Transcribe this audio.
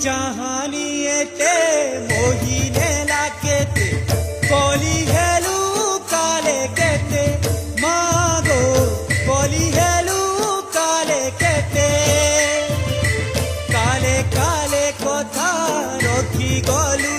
চাহানিয়েতে মোহিনে লাকেতে কলি হেলু কালে কেতে মাগো কলি হেলু কালে কেতে কালে কালে কথা রখি গলু